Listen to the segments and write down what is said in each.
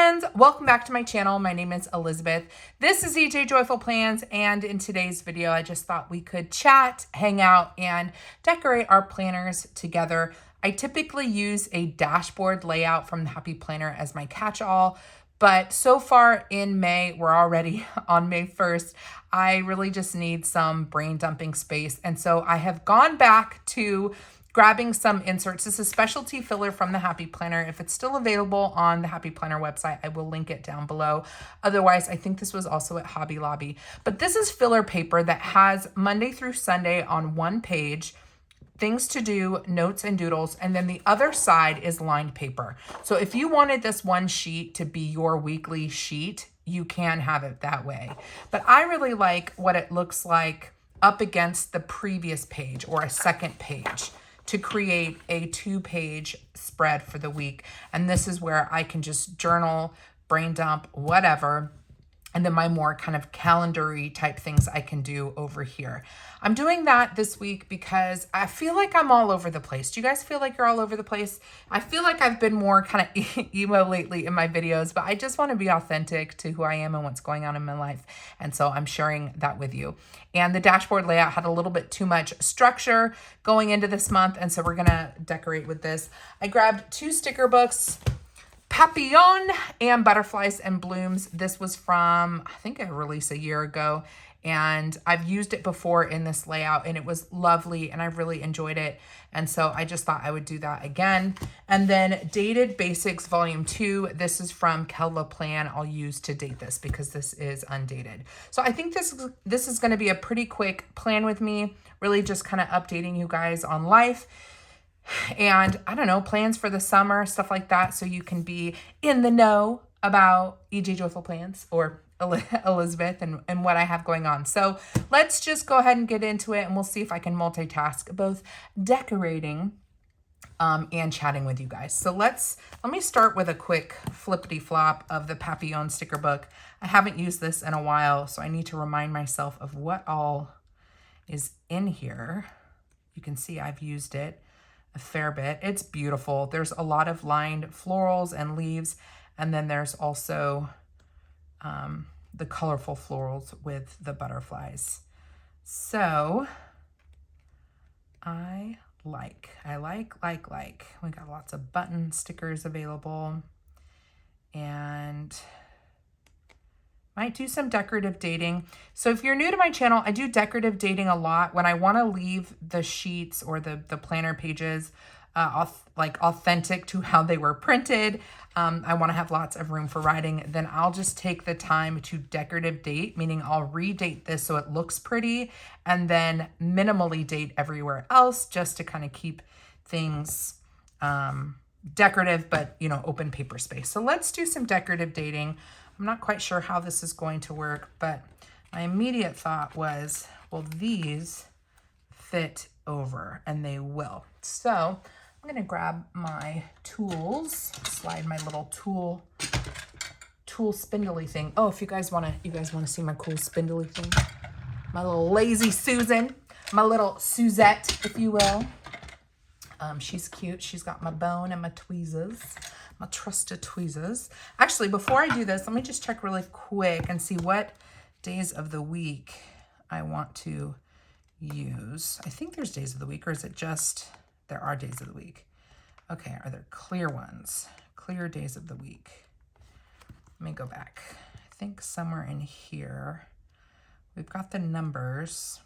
friends, welcome back to my channel. My name is Elizabeth. This is EJ Joyful Plans, and in today's video I just thought we could chat, hang out, and decorate our planners together. I typically use a dashboard layout from the Happy Planner as my catch-all, but so far in May, we're already on May 1st, I really just need some brain dumping space, and so I have gone back to grabbing some inserts. This is specialty filler from the Happy Planner. If it's still available on the Happy Planner website, I will link it down below. Otherwise, I think this was also at Hobby Lobby. But this is filler paper that has Monday through Sunday on one page, things to do, notes and doodles, and then the other side is lined paper. So if you wanted this one sheet to be your weekly sheet, you can have it that way. But I really like what it looks like up against the previous page or a second page, to create a 2-page spread for the week. And this is where I can just journal, brain dump, whatever. And then my more kind of calendar-y type things I can do over here. I'm doing that this week because I feel like I'm all over the place. Do you guys feel like you're all over the place? I feel like I've been more kind of emo lately in my videos, but I just want to be authentic to who I am and what's going on in my life. And so I'm sharing that with you. And the dashboard layout had a little bit too much structure going into this month. And so we're going to decorate with this. I grabbed 2 sticker books, Papillion and Butterflies and Blooms. This was from, I think I released a year ago, and I've used it before in this layout and it was lovely and I really enjoyed it. And so I just thought I would do that again. And then Dated Basics Volume 2. This is from Catchall Plan. I'll use to date this because this is undated. So I think this is going to be a pretty quick plan with me, really just kind of updating you guys on life. And I don't know, plans for the summer, stuff like that, so you can be in the know about EJ Joyful Plans or Elizabeth and what I have going on. So let's just go ahead and get into it, and we'll see if I can multitask both decorating and chatting with you guys. So let me start with a quick flippity flop of the Papillion sticker book. I haven't used this in a while, so I need to remind myself of what all is in here. You can see I've used it a fair bit. It's beautiful. There's a lot of lined florals and leaves, and then there's also the colorful florals with the butterflies. So I like. We got lots of button stickers available, and might do some decorative dating. So if you're new to my channel, I do decorative dating a lot. When I want to leave the sheets or the planner pages like authentic to how they were printed, I want to have lots of room for writing, then I'll just take the time to decorative date, meaning I'll redate this so it looks pretty, and then minimally date everywhere else just to kind of keep things decorative, but you know, open paper space. So let's do some decorative dating. I'm not quite sure how this is going to work, but my immediate thought was, well, these fit over, and they will. So I'm going to grab my tools, slide my little tool spindly thing. Oh, if you guys want to see my cool spindly thing, my little lazy Susan, my little Suzette, if you will. She's cute. She's got my bone and my tweezers. My trusted tweezers. Actually, before I do this, let me just check really quick and see what days of the week I want to use. I think there's days of the week, or is it just, there are days of the week. Okay, are there clear ones? Clear days of the week. Let me go back. I think somewhere in here, we've got the numbers.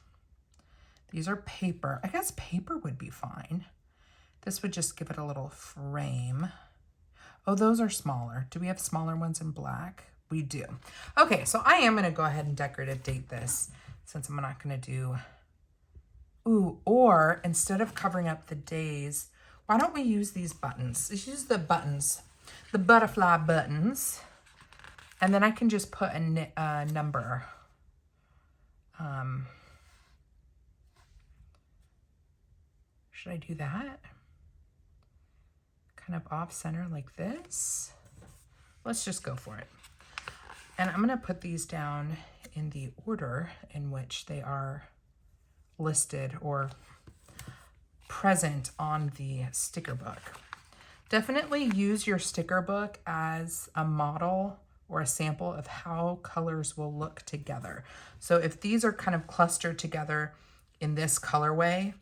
These are paper. I guess paper would be fine. This would just give it a little frame. Oh, those are smaller. Do we have smaller ones in black? We do. Okay, so I am going to go ahead and decorative date this since I'm not going to do... Ooh, or instead of covering up the days, why don't we use these buttons? Let's use the buttons, the butterfly buttons, and then I can just put a number. Should I do that? Kind of off center like this. Let's just go for it. And I'm going to put these down in the order in which they are listed or present on the sticker book. Definitely use your sticker book as a model or a sample of how colors will look together. So if these are kind of clustered together in this colorway,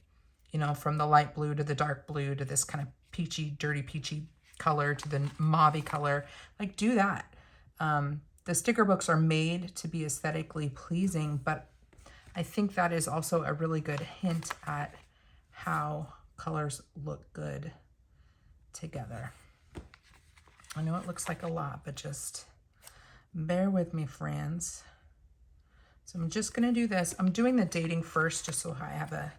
you know, from the light blue to the dark blue to this kind of peachy, dirty peachy color to the mauve color, like do that. The sticker books are made to be aesthetically pleasing, but I think that is also a really good hint at how colors look good together. I know it looks like a lot, but just bear with me, friends. So I'm just going to do this. I'm doing the dating first just so I have a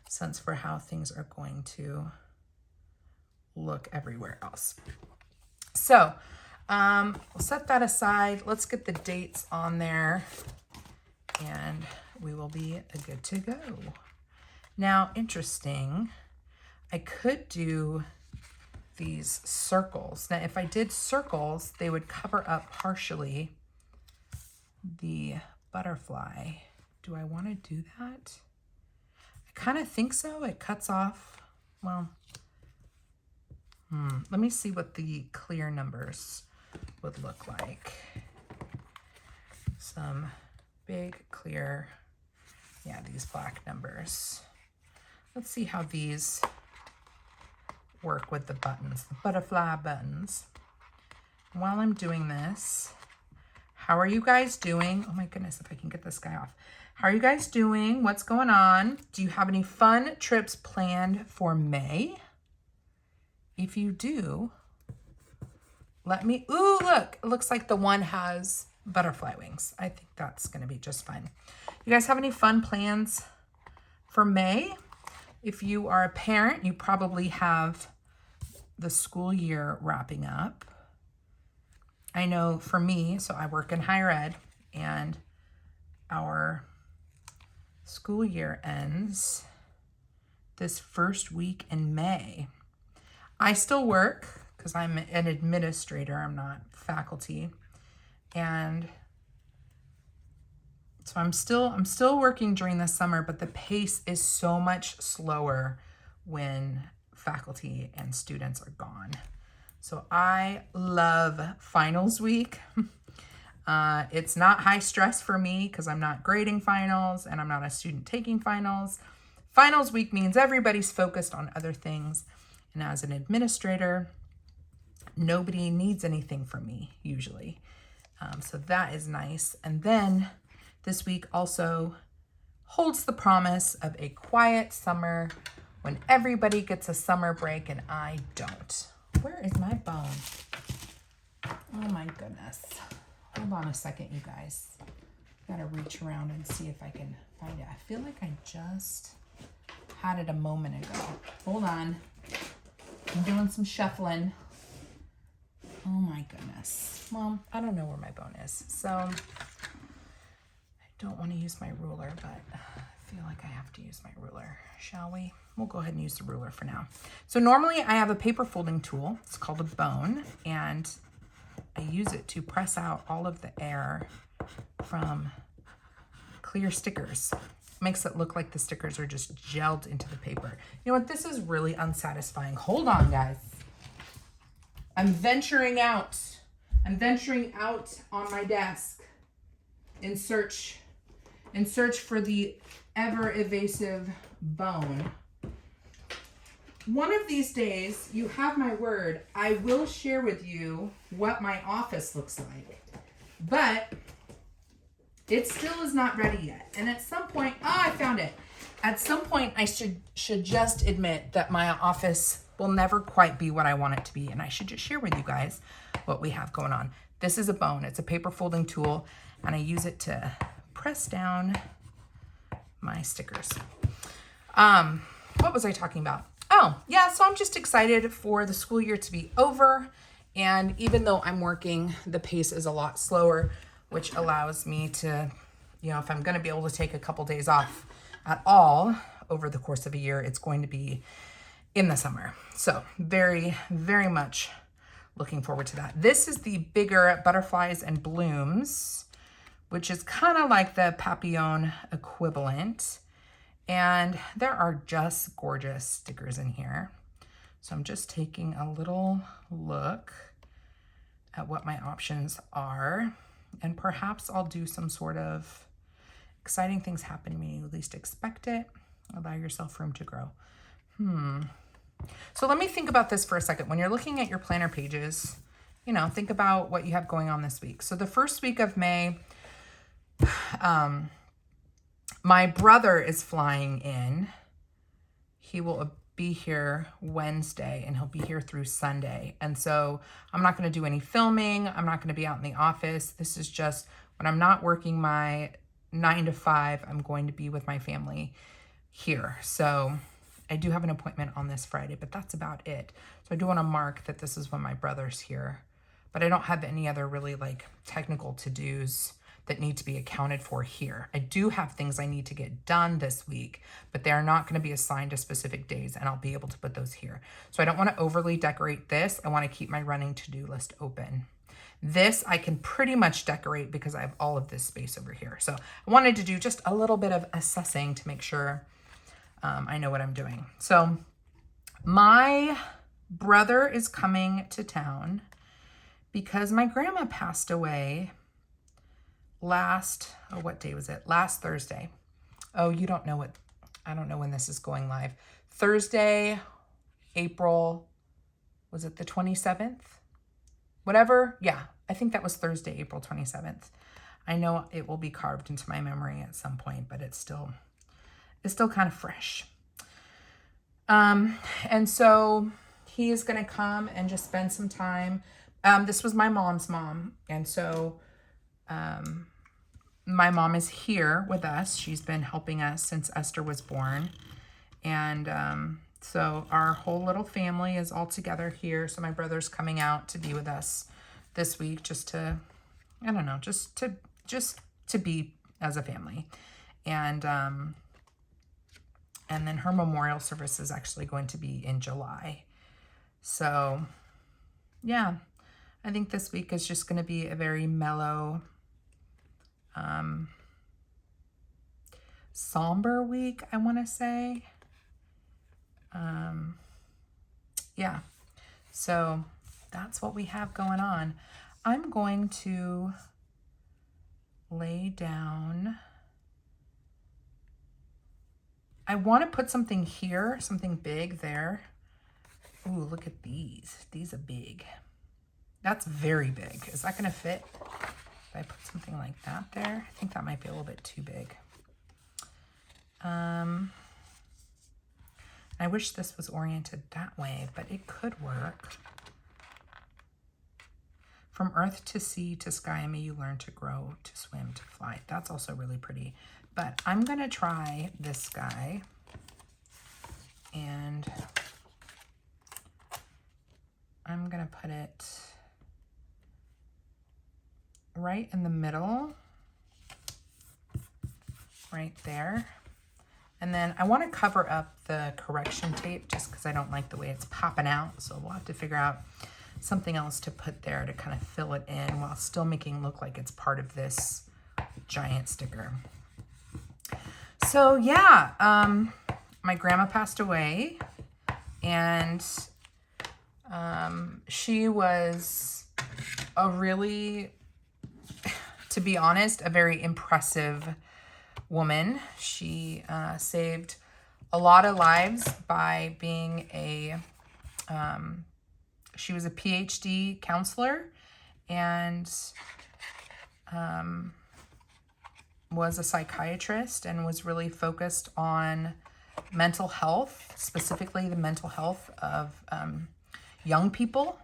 sense for how things are going to look everywhere else. So we'll set that aside. Let's get the dates on there and we will be good to go. Now, interesting, I could do these circles. Now, if I did circles, they would cover up partially the butterfly. Do I want to do that? I kind of think so. It cuts off, well, let me see what the clear numbers would look like. Some big clear, yeah, these black numbers. Let's see how these work with the buttons, the butterfly buttons. While I'm doing this, how are you guys doing? Oh my goodness, if I can get this guy off. How are you guys doing? What's going on? Do you have any fun trips planned for May? If you do, let me, ooh, look, it looks like the one has butterfly wings. I think that's gonna be just fine. You guys have any fun plans for May? If you are a parent, you probably have the school year wrapping up. I know for me, so I work in higher ed and our school year ends this first week in May. I still work because I'm an administrator, I'm not faculty. And so I'm still working during the summer, but the pace is so much slower when faculty and students are gone. So I love finals week. It's not high stress for me because I'm not grading finals and I'm not a student taking finals. Finals week means everybody's focused on other things. And as an administrator, nobody needs anything from me usually. So that is nice. And then this week also holds the promise of a quiet summer when everybody gets a summer break and I don't. Where is my bone? Oh my goodness. Hold on a second, you guys. Gotta reach around and see if I can find it. I feel like I just had it a moment ago. Hold on. I'm doing some shuffling. Oh my goodness. Well, I don't know where my bone is. So I don't want to use my ruler, but I feel like I have to use my ruler. Shall we? We'll go ahead and use the ruler for now. So normally I have a paper folding tool. It's called a bone, and I use it to press out all of the air from clear stickers. Makes it look like the stickers are just gelled into the paper. You know what? This is really unsatisfying. Hold on, guys. I'm venturing out. I'm venturing out on my desk in search for the ever evasive bone. One of these days, you have my word, I will share with you what my office looks like. But it still is not ready yet. And at some point, I found it. At some point, I should just admit that my office will never quite be what I want it to be. And I should just share with you guys what we have going on. This is a bone. It's a paper folding tool. And I use it to press down my stickers. What was I talking about? Oh, yeah, so I'm just excited for the school year to be over. And even though I'm working, the pace is a lot slower, which allows me to, you know, if I'm going to be able to take a couple days off at all over the course of a year, it's going to be in the summer. So very, very much looking forward to that. This is the bigger Butterflies and Blooms, which is kind of like the Papillion equivalent. And there are just gorgeous stickers in here. So I'm just taking a little look at what my options are, and perhaps I'll do some sort of exciting things happen when you least expect it. Allow yourself room to grow. So let me think about this for a second. When you're looking at your planner pages, you know, think about what you have going on this week. So the first week of May, my brother is flying in. He will be here Wednesday and he'll be here through Sunday. And so I'm not going to do any filming. I'm not going to be out in the office. This is just when I'm not working my 9 to 5, I'm going to be with my family here. So I do have an appointment on this Friday, but that's about it. So I do want to mark that this is when my brother's here, but I don't have any other really like technical to-dos that need to be accounted for here. I do have things I need to get done this week, but they are not going to be assigned to specific days, and I'll be able to put those here. So I don't want to overly decorate this. I want to keep my running to-do list open. This I can pretty much decorate because I have all of this space over here. So I wanted to do just a little bit of assessing to make sure I know what I'm doing. So my brother is coming to town because my grandma passed away what day was it? Last Thursday. Oh, you don't know I don't know when this is going live. Thursday, April, was it the 27th? Whatever. Yeah, I think that was Thursday, April 27th. I know it will be carved into my memory at some point, but it's still kind of fresh. And so he is going to come and just spend some time. This was my mom's mom. And so, my mom is here with us. She's been helping us since Esther was born. And, so our whole little family is all together here. So my brother's coming out to be with us this week just to, I don't know, just to be as a family. And then her memorial service is actually going to be in July. So yeah, I think this week is just going to be a very mellow, somber week, I want to say. Yeah, so that's what we have going on. I'm going to lay down. I want to put something here, something big there. Ooh, look at these. These are big. That's very big. Is that going to fit? If I put something like that there, I think that might be a little bit too big. I wish this was oriented that way, but it could work. From earth to sea to sky, may you learn to grow, to swim, to fly. That's also really pretty. But I'm going to try this guy. And I'm going to put it right in the middle. Right there. And then I want to cover up the correction tape just because I don't like the way it's popping out. So we'll have to figure out something else to put there to kind of fill it in while still making it look like it's part of this giant sticker. So yeah, my grandma passed away, and she was a really, to be honest, a very impressive woman. She saved a lot of lives by being she was a PhD counselor and was a psychiatrist and was really focused on mental health, specifically the mental health of young people.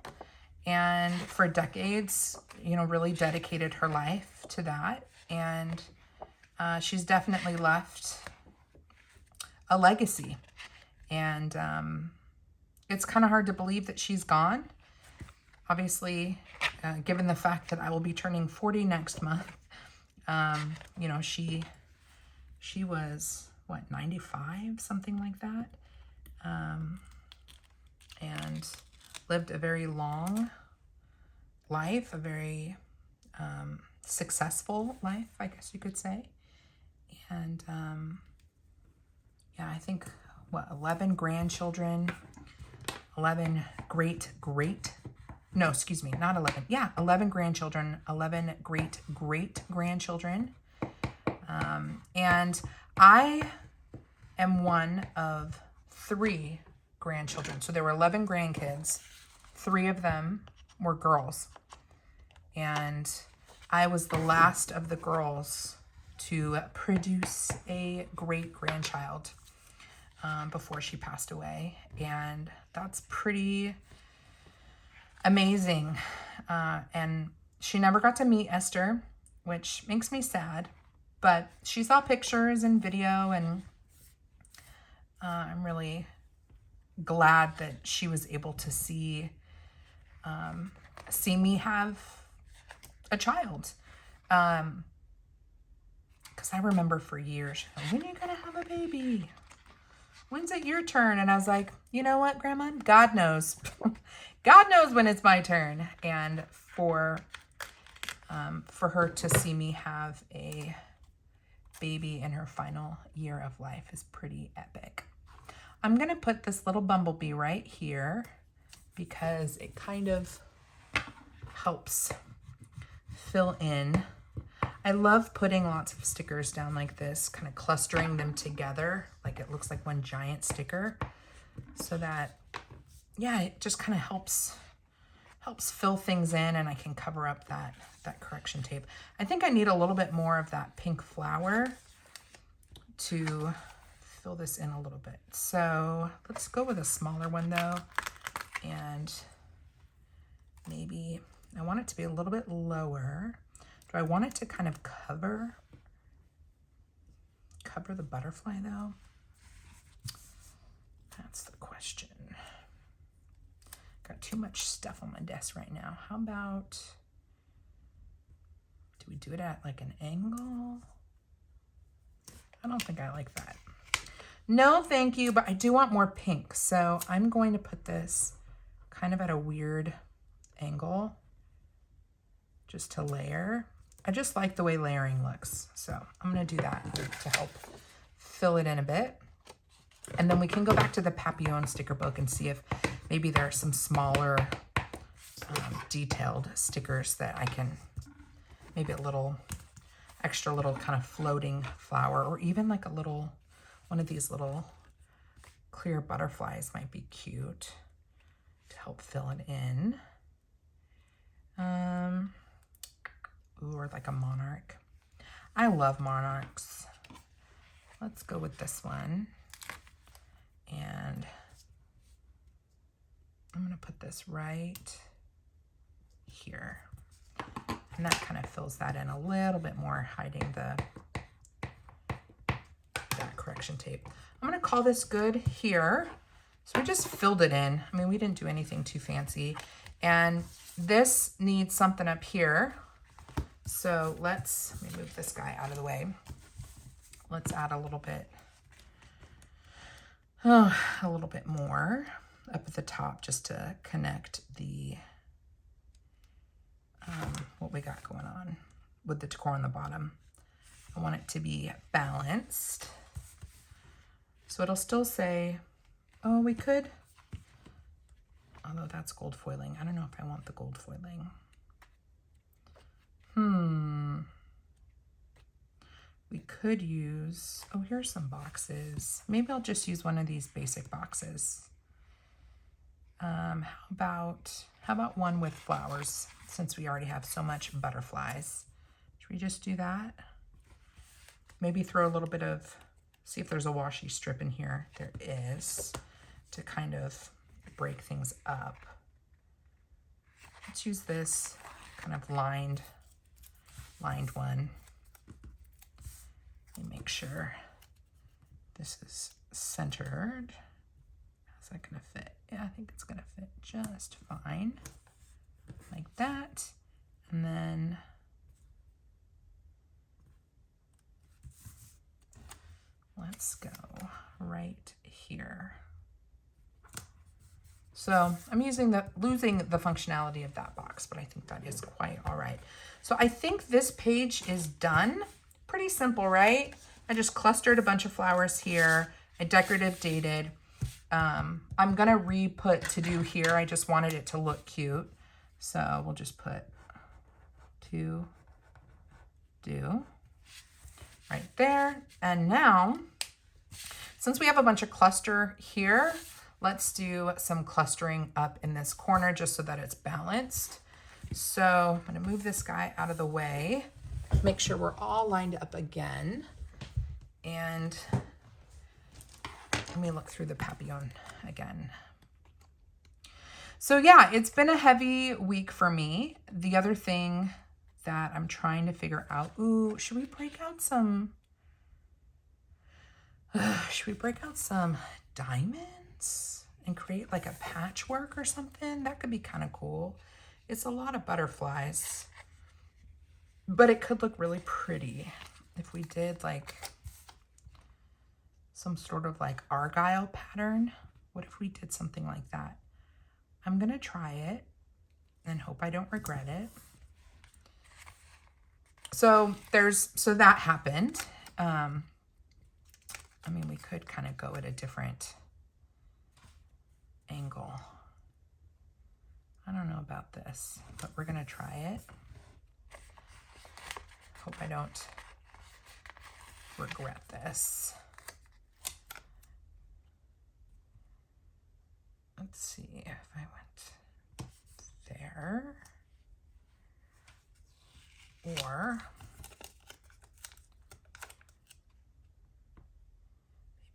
And for decades, you know, really dedicated her life to that. And she's definitely left a legacy. And it's kind of hard to believe that she's gone. Obviously, given the fact that I will be turning 40 next month, you know, she was, what, 95, something like that, and lived a very long life, a very successful life, I guess you could say. And yeah, I think, what, 11 grandchildren, 11 no, excuse me, not 11. Yeah, 11 grandchildren, 11 great-great-grandchildren. And I am one of 3 grandchildren. So there were 11 grandkids. 3 of them were girls. And I was the last of the girls to produce a great-grandchild before she passed away. And that's pretty amazing. And she never got to meet Esther, which makes me sad. But she saw pictures and video, and I'm really glad that she was able to see me have a child. Because I remember for years, when are you going to have a baby? When's it your turn? And I was like, you know what, Grandma? God knows. God knows when it's my turn. And for her to see me have a baby in her final year of life is pretty epic. I'm going to put this little bumblebee right here because it kind of helps fill in. I love putting lots of stickers down like this, kind of clustering them together like it looks like one giant sticker, so that, yeah, it just kind of helps fill things in, and I can cover up that correction tape. I think I need a little bit more of that pink flower to fill this in a little bit. So let's go with a smaller one though. And maybe I want it to be a little bit lower. Do I want it to kind of cover the butterfly though? That's the question. Got too much stuff on my desk right now. How about, do we do it at like an angle? I don't think I like that. No, thank you, but I do want more pink. So I'm going to put this kind of at a weird angle just to layer. I just like the way layering looks. So I'm going to do that to help fill it in a bit. And then we can go back to the Papillion sticker book and see if maybe there are some smaller detailed stickers that I can, maybe a little extra little kind of floating flower, or even like a little, one of these little clear butterflies might be cute to help fill it in. Ooh, or like a monarch. I love monarchs. Let's go with this one. And I'm going to put this right here. And that kind of fills that in a little bit more, hiding that correction tape. I'm going to call this good here. So we just filled it in. I mean, we didn't do anything too fancy. And this needs something up here. So let me move this guy out of the way. Let's add a little bit more up at the top just to connect the what we got going on with the decor on the bottom. I want it to be balanced. So it'll still say, oh, we could, although that's gold foiling. I don't know if I want the gold foiling. We could use, oh, here's some boxes. Maybe I'll just use one of these basic boxes. How about one with flowers, since we already have so much butterflies? Should we just do that? Maybe throw a little bit of, see if there's a washi strip in here. There is, to kind of break things up. Let's use this kind of lined one. Let me make sure this is centered. How's that gonna fit? Yeah, I think it's gonna fit just fine. Like that. And then let's go right here. So I'm losing the functionality of that box, but I think that is quite all right. So I think this page is done. Pretty simple, right? I just clustered a bunch of flowers here. I decorative dated. I'm gonna re-put to do here. I just wanted it to look cute. So we'll just put to do right there. And now, since we have a bunch of cluster here, let's do some clustering up in this corner just so that it's balanced. So I'm gonna move this guy out of the way, make sure we're all lined up again. And let me look through the Papillion again. So yeah, it's been a heavy week for me. The other thing that I'm trying to figure out, ooh, should we break out some diamonds and create like a patchwork or something? That could be kind of cool. It's a lot of butterflies, but it could look really pretty if we did like some sort of like argyle pattern. What if we did something like that? I'm gonna try it and hope I don't regret it. So that happened. I mean, we could kind of go at a different angle. I don't know about this, but we're gonna try it. Hope I don't regret this. Let's see if I went there or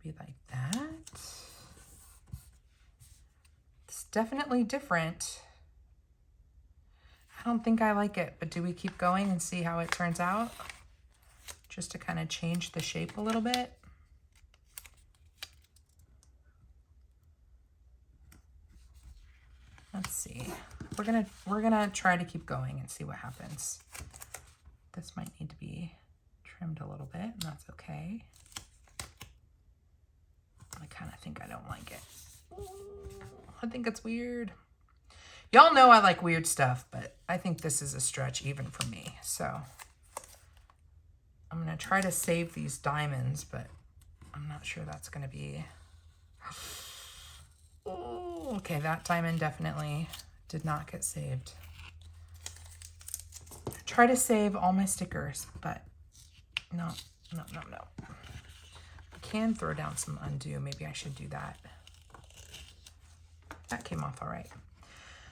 maybe like that. It's definitely different. I don't think I like it, but do we keep going and see how it turns out? Just to kind of change the shape a little bit. Let's see. We're gonna try to keep going and see what happens. This might need to be trimmed a little bit, and that's okay. I kind of think I don't like it. I think it's weird. Y'all know I like weird stuff, but I think this is a stretch even for me. So I'm gonna try to save these diamonds, but I'm not sure that's gonna be. Oh, okay, that diamond definitely did not get saved. I try to save all my stickers, but no. I can throw down some undo. Maybe I should do that. That came off all right.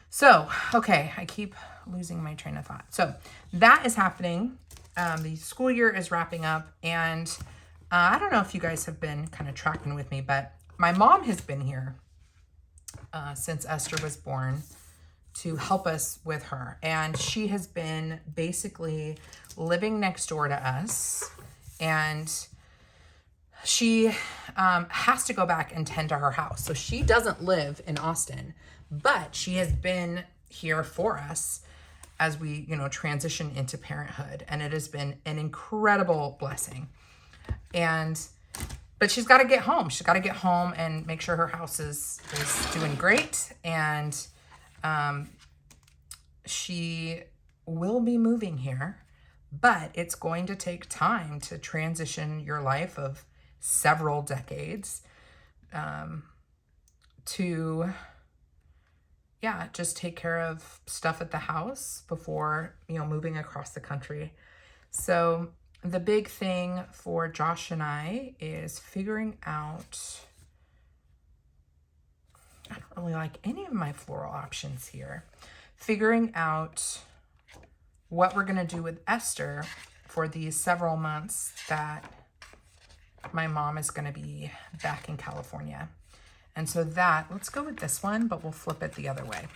So, okay, I keep losing my train of thought. So that is happening. The school year is wrapping up, and I don't know if you guys have been kind of tracking with me, but my mom has been here since Esther was born to help us with her. And she has been basically living next door to us. And she has to go back and tend to her house. So she doesn't live in Austin, but she has been here for us as we, transition into parenthood. And it has been an incredible blessing. But she's got to get home. She's got to get home and make sure her house is doing great. And she will be moving here, but it's going to take time to transition your life of several decades to, just take care of stuff at the house before, moving across the country. So the big thing for Josh and I is figuring out, I don't really like any of my floral options here, figuring out what we're going to do with Esther for these several months that my mom is going to be back in California. And so let's go with this one, but we'll flip it the other way.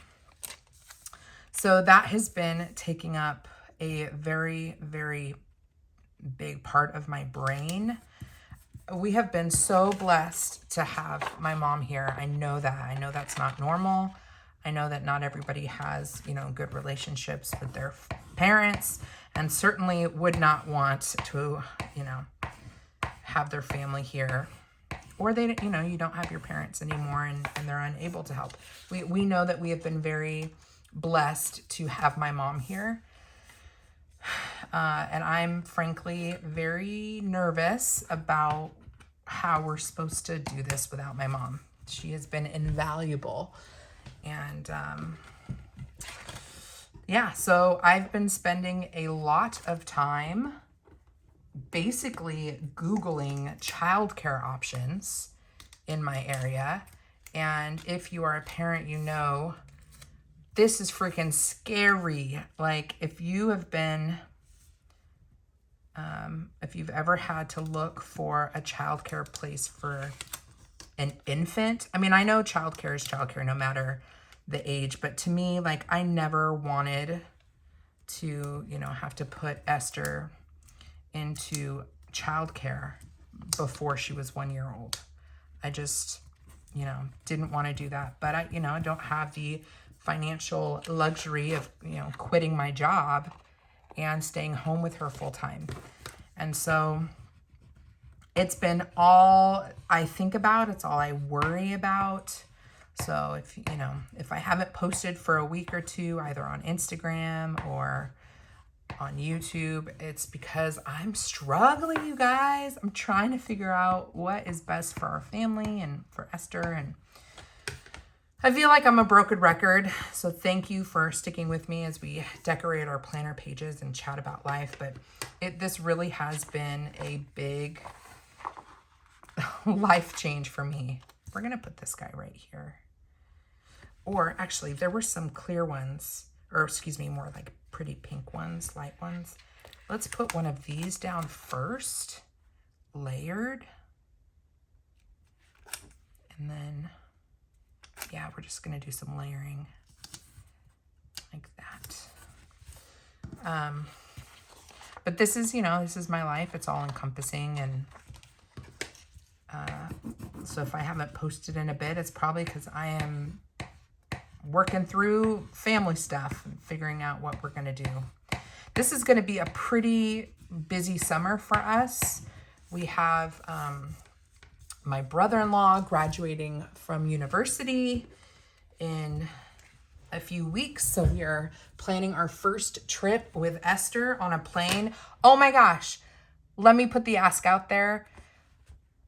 So that has been taking up a very, very big part of my brain. We have been so blessed to have my mom here. I know that. I know that's not normal. I know that not everybody has, good relationships with their parents, and certainly would not want to, have their family here, or they, you don't have your parents anymore and they're unable to help. We know that we have been very blessed to have my mom here. And I'm frankly very nervous about how we're supposed to do this without my mom. She has been invaluable. And yeah, so I've been spending a lot of time basically Googling childcare options in my area. And if you are a parent, you know, this is freaking scary. Like if you have been, if you've ever had to look for a childcare place for an infant, I mean, I know childcare is childcare no matter the age, but to me, like I never wanted to, you know, have to put Esther into childcare before she was 1 year old. I just, you know, didn't want to do that. But I, you know, I don't have the financial luxury of, you know, quitting my job and staying home with her full time. And so it's been all I think about. It's all I worry about. So if, you know, if I haven't posted for a week or two, either on Instagram or on YouTube, it's because I'm struggling, you guys. I'm trying to figure out what is best for our family and for Esther. And I feel like I'm a broken record. So thank you for sticking with me as we decorate our planner pages and chat about life. But this really has been a big life change for me. We're going to put this guy right here. Or actually, there were some clear ones, or excuse me, more like pretty pink ones, light ones. Let's put one of these down first, layered. And then, yeah, we're just going to do some layering like that. But this is, you know, this is my life. It's all encompassing. And so if I haven't posted in a bit, it's probably because I am working through family stuff and figuring out what we're going to do. This is going to be a pretty busy summer for us. We have my brother-in-law graduating from university in a few weeks. So we are planning our first trip with Esther on a plane. Oh my gosh. Let me put the ask out there.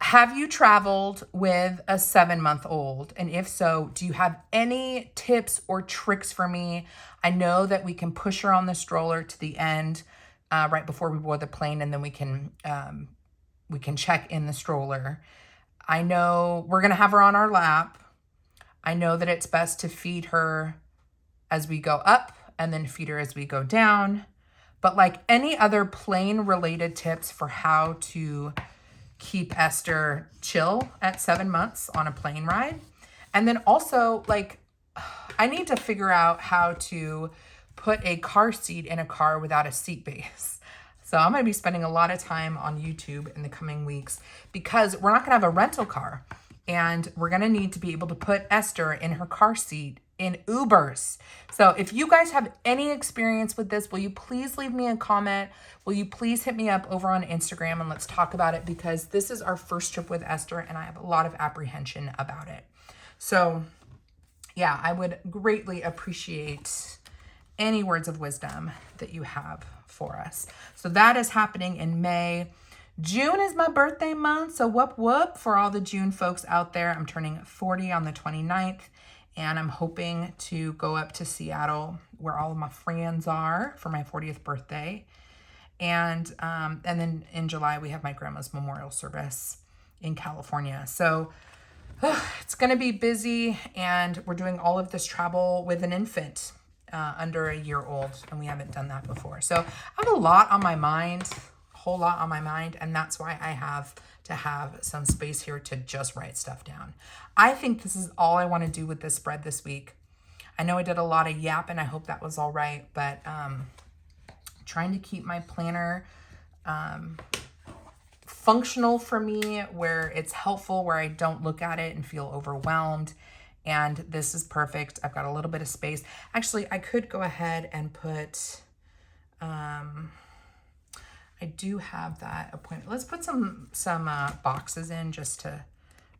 Have you traveled with a 7-month-old? And if so, do you have any tips or tricks for me? I know that we can push her on the stroller to the end right before we board the plane, and then we can check in the stroller. I know we're going to have her on our lap. I know that it's best to feed her as we go up and then feed her as we go down. But like any other plane related tips for how to keep Esther chill at 7 months on a plane ride. And then also, like, I need to figure out how to put a car seat in a car without a seat base. So I'm going to be spending a lot of time on YouTube in the coming weeks because we're not going to have a rental car. And we're going to need to be able to put Esther in her car seat in Ubers. So if you guys have any experience with this, will you please leave me a comment? Will you please hit me up over on Instagram and let's talk about it, because this is our first trip with Esther and I have a lot of apprehension about it. So yeah, I would greatly appreciate any words of wisdom that you have for us. So that is happening in May. June is my birthday month, so whoop whoop for all the June folks out there. I'm turning 40 on the 29th. And I'm hoping to go up to Seattle where all of my friends are for my 40th birthday. And then in July, we have my grandma's memorial service in California. So it's going to be busy, and we're doing all of this travel with an infant under a year old, and we haven't done that before. So I have a lot on my mind, a whole lot on my mind, and that's why I have to have some space here to just write stuff down. I think this is all I want to do with this spread this week. I know I did a lot of yapping. I hope that was all right, but trying to keep my planner functional for me, where it's helpful, where I don't look at it and feel overwhelmed. And this is perfect. I've got a little bit of space. Actually, I could go ahead and put, I do have that appointment. Let's put some boxes in just to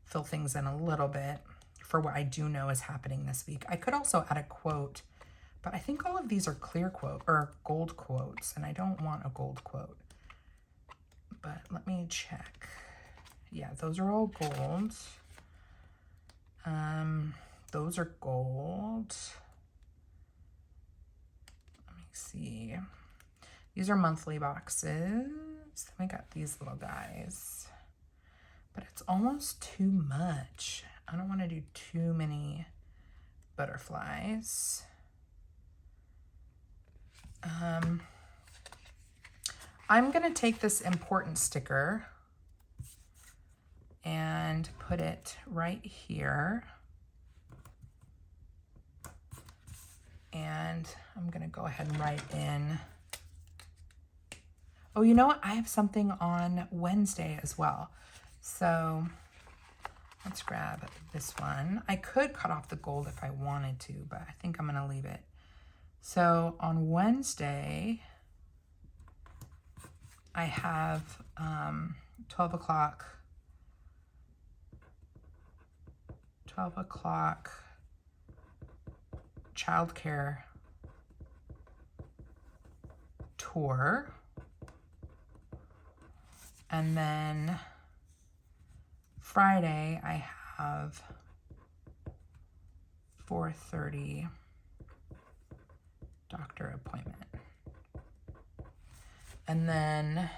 fill things in a little bit for what I do know is happening this week. I could also add a quote, but I think all of these are clear quote or gold quotes, and I don't want a gold quote. But let me check. Yeah, those are all gold. Those are gold. Let me see. These are monthly boxes. We got these little guys, but it's almost too much. I don't want to do too many butterflies. I'm going to take this important sticker and put it right here. And I'm going to go ahead and write in. Oh, you know what? I have something on Wednesday as well. So let's grab this one. I could cut off the gold if I wanted to, but I think I'm going to leave it. So on Wednesday, I have 12 o'clock childcare tour. And then Friday, I have 4:30 doctor appointment. And then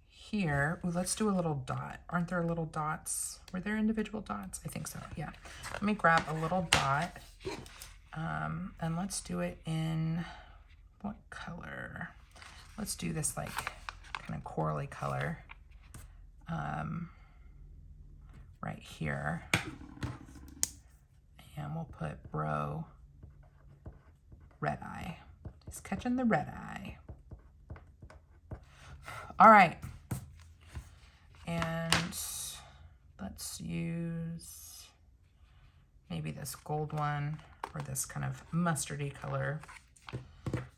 here, ooh, let's do a little dot. Aren't there little dots? Were there individual dots? I think so, yeah. Let me grab a little dot. And let's do it in what color? Let's do this like kind of corally color right here. And we'll put bro red eye. He's catching the red eye. All right. And let's use maybe this gold one or this kind of mustardy color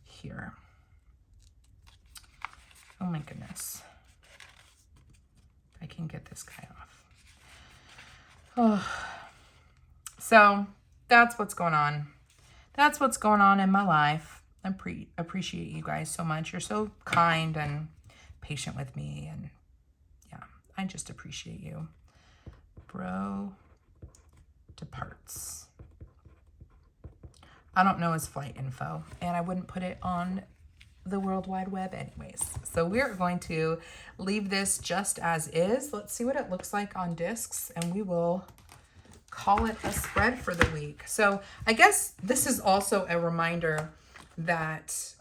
here. Oh my goodness. I can get this guy off. Oh. So that's what's going on. That's what's going on in my life. I appreciate you guys so much. You're so kind and patient with me. And yeah, I just appreciate you. Bro departs. I don't know his flight info, and I wouldn't put it on the World Wide Web anyways. So we're going to leave this just as is. Let's see what it looks like on discs, and we will call it a spread for the week. So I guess this is also a reminder that,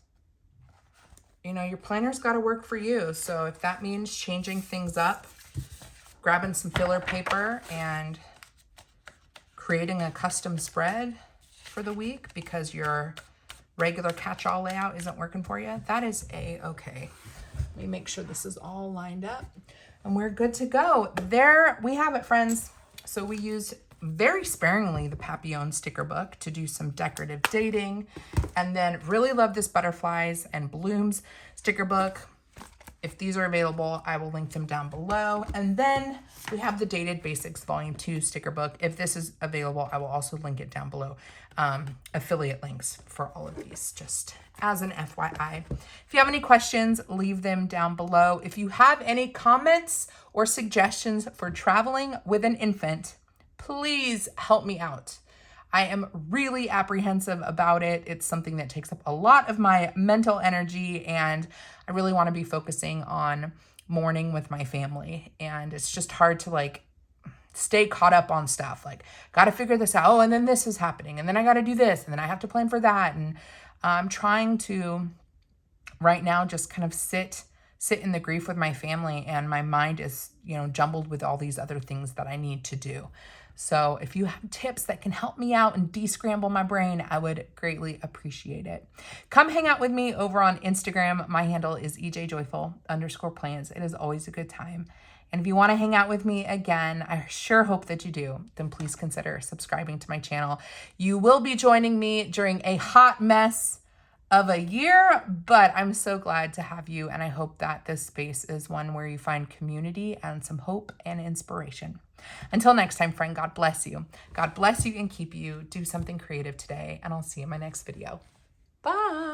you know, your planner's got to work for you. So if that means changing things up, grabbing some filler paper and creating a custom spread for the week because your regular catch-all layout isn't working for you, that is a-okay. Let me make sure this is all lined up and we're good to go. There we have it, friends. So we used very sparingly the Papillion sticker book to do some decorative dating, and then really love this butterflies and blooms sticker book. If these are available, I will link them down below. And then we have the Dated Basics Volume 2 sticker book. If this is available, I will also link it down below. Affiliate links for all of these, just as an FYI. If you have any questions, leave them down below. If you have any comments or suggestions for traveling with an infant, please help me out. I am really apprehensive about it. It's something that takes up a lot of my mental energy, and I really want to be focusing on mourning with my family. And it's just hard to like stay caught up on stuff. Like, got to figure this out. Oh, and then this is happening. And then I got to do this. And then I have to plan for that. And I'm trying to right now just kind of sit in the grief with my family. And my mind is, you know, jumbled with all these other things that I need to do. So if you have tips that can help me out and de-scramble my brain, I would greatly appreciate it. Come hang out with me over on Instagram. My handle is ejjoyful_plans. It is always a good time. And if you want to hang out with me again, I sure hope that you do, then please consider subscribing to my channel. You will be joining me during a hot mess of a year, but I'm so glad to have you. And I hope that this space is one where you find community and some hope and inspiration. Until next time, friend, God bless you. God bless you and keep you. Do something creative today, and I'll see you in my next video. Bye.